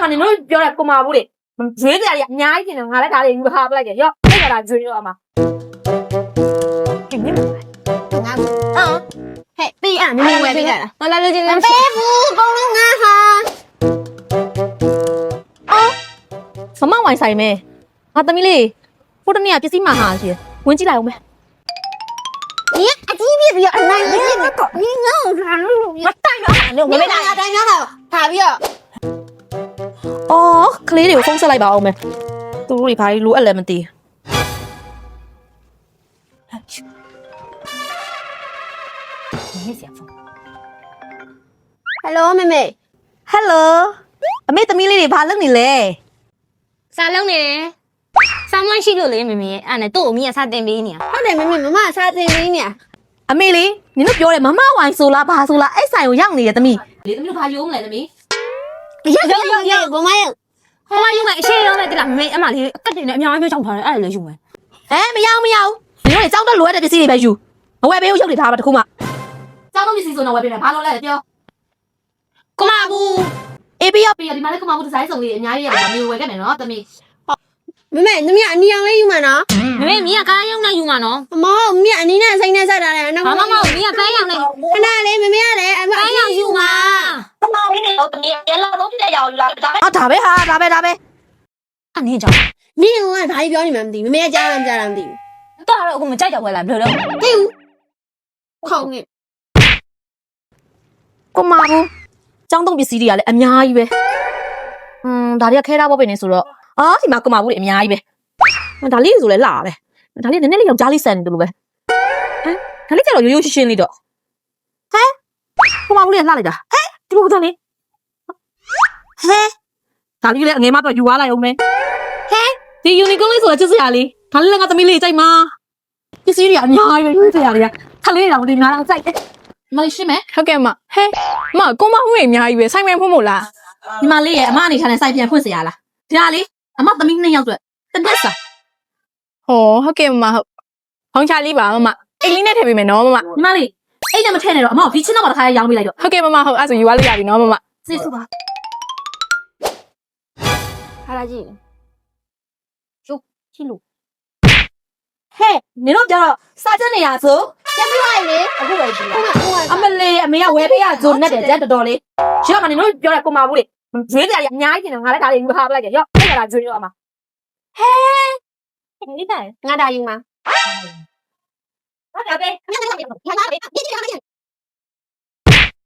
မှနင်တို့ပြောတဲ့ကိုမဘူးလေရွေးကြရအများကြီးတင်တယ်ငါလည်းဒါလေးယူထားပလိုက်တယ်ရော့အဲ့ကလာရွေးရောအမဒီနေ့ငါဟဲ့ပြီးအဲ့မင်းဝယ်ပေးကြလားဟောလာလို့ချင်းမပေးဘူးအကုန်လုံးငါဟာအော်မမဝိုင်ဆိုင်မဲငါသမီးလေးဖိုးတနေ့ကပစ္စည်းမှာဟာရှိတယ်ဝင်ကြည့်လိုက်အောင်မဲ你阿弟别不要，那你那个你那啥路？我带着俺了，我没带着带着了，他不要。အော်ကလေးတွေကိုဖုန်းဆက်လိုက်ပါအောင်မဲသူတို့တွေဘာလို့လိုအပ်လဲမသိ没写风。Hello，妹妹。ဟယ်လိုအမေသမီးလေးတွေဘာလုပ်နေလဲ啥弄呢？3万ရှိလို့လေမေမေအဲ့နဲ့တို့အမေကစားတင်ပေးနေဟုတ်တယ်မေမေမမစားတင်ပေးနေအမေလေးနင်တို့ပြောတယ်မမဝိုင်ဆိုလားဘာဆိုလားအဲ့ဆိုင်ကိုရောက်နေရသမီးလေသမီးတို့ဘာယုံမလဲသမီးရောက်ဘမရောက်ဟိုမယူမယ်အရှိရောက်လိုက်တလားမေအမလေးအကတ်တင်နဲ့အများကြီးချောင်းထားတယ်အဲ့လေယူမယ်မရဘူးနင်တို့ကြောင်းတက်လိုရတဲ့ပစ္စည်းတွေပဲယူမဝယ်ပေးဘူးရုပ်တွေထားပါတခုမှကြောင်းတော့ပစ္စည်းဆိုတော့ဝယ်ပေးမယ်ဘာလို့လဲပြောကမဘူးအေးပြရဒီမှာလည်းကမဘူးဒီဇိုင်းစုံလေးအများကြီးရတယ်မျိုးဝယ်ခဲ့မယ်နော်သမီးမေမေသမီးအနီအောင်လေးယူမှာနော်မေမေမီးကကားရုံနဲ့ယူမှာနော်မမမီးအနီနဲ့ဆိုင်နဲ့ဆက်ထားတယ်နော်မမမီးကပန်းရောင်နဲ့ခဏလေးမေမေကလည်းအမပန်းရောင်ယူမှာတမလေးနဲ့တော့သမီးရဲလောက်တော့ပြည့်ရအောင်ယူလာဒါပဲဟာဒါပဲအနေကြောင့်နင်းကဘာကြီးပြောနေမှမသိမေမေကကြားလားမကြားလားမသိဘူးတော်တော့အခုမကြိုက်တော့ဝယ်လာဘယ်လိုလဲဟေးခေါင်းနေကမဘူးကျောင်းသုံးပစ္စည်းတွေကလည်းအများကြီးပဲဒါတွေကခဲထားဖို့ပဲနေဆိုတော့ဒီမှာကမဘူးတွေအများကြီးပဲဒါလေးဆိုလဲလာပဲဒါလေးနည်းနည်းလေးယောက်ျားလေးဆန်နေတယ်လို့ပဲဒါလေးကျတော့ရိုးရိုးရှင်းရှင်းလေးတော့ကမဘူးလေးလှလိုက်တာဒီလိုသားလေးဒါလေးလည်းအငယ်မတော့ယူသွားလိုက်အောင်မယ်ဒီယူနီကွန်လေးဆိုတာချစ်စရာလေးဒါလေးလည်းငါသမီးလေးကြိုက်မှာပစ္စည်းတွေအများကြီးပဲယူစရာတွေကခလေးတောင်ဒီများတော့ကြိုက်တယ်မလေးရှိမယ်ဟုတ်ကဲ့မမကိုမမှုတွေအများကြီးပဲဆိုင်မဲဖွင့်မို့လားဒီမလေးရဲ့အမအနေထားနဲ့စိုက်ပြန်ဖွင့်စရာလားဒါလေးအမသမီး2ယောက်အတွက်တနက်စာဟောဟုတ်ကဲ့မဟုတ်ဘောင်းချလေးပါမအိတ်လေးနဲ့ထည့်ပေးမယ်နော်မဒီမလေးအိတ်နဲ့မထည့်နဲ့တော့အမဒီချင်းတော့တစ်ခါရောင်းပေးလိုက်တော့ဟုတ်ကဲ့မဟုတ်အဲ့ဆိုယူရလို့ရပြီနော်မစေစုပါဟာလာကြည့်ကျုပ်ကြည့်လို့နင်တို့ကြတော့စားချက်နေရဆိုပြန်ပြလိုက်လေအခုပဲကြည့်အမလေးအမေကဝယ်ပေးရဇိုနဲ့တယ်တော်တော်လေးရောမနင်တို့ပြောတဲ့ကိုမဘူးလေရွေးကြရအများကြီးတင်တယ်ငါလည်းဒါလေးယူထားပလိုက်တယ်ရောအဲ့ကလာရွေးရောအမဒီတိုင်ငါဒါယူမှာဟုတ်တယ်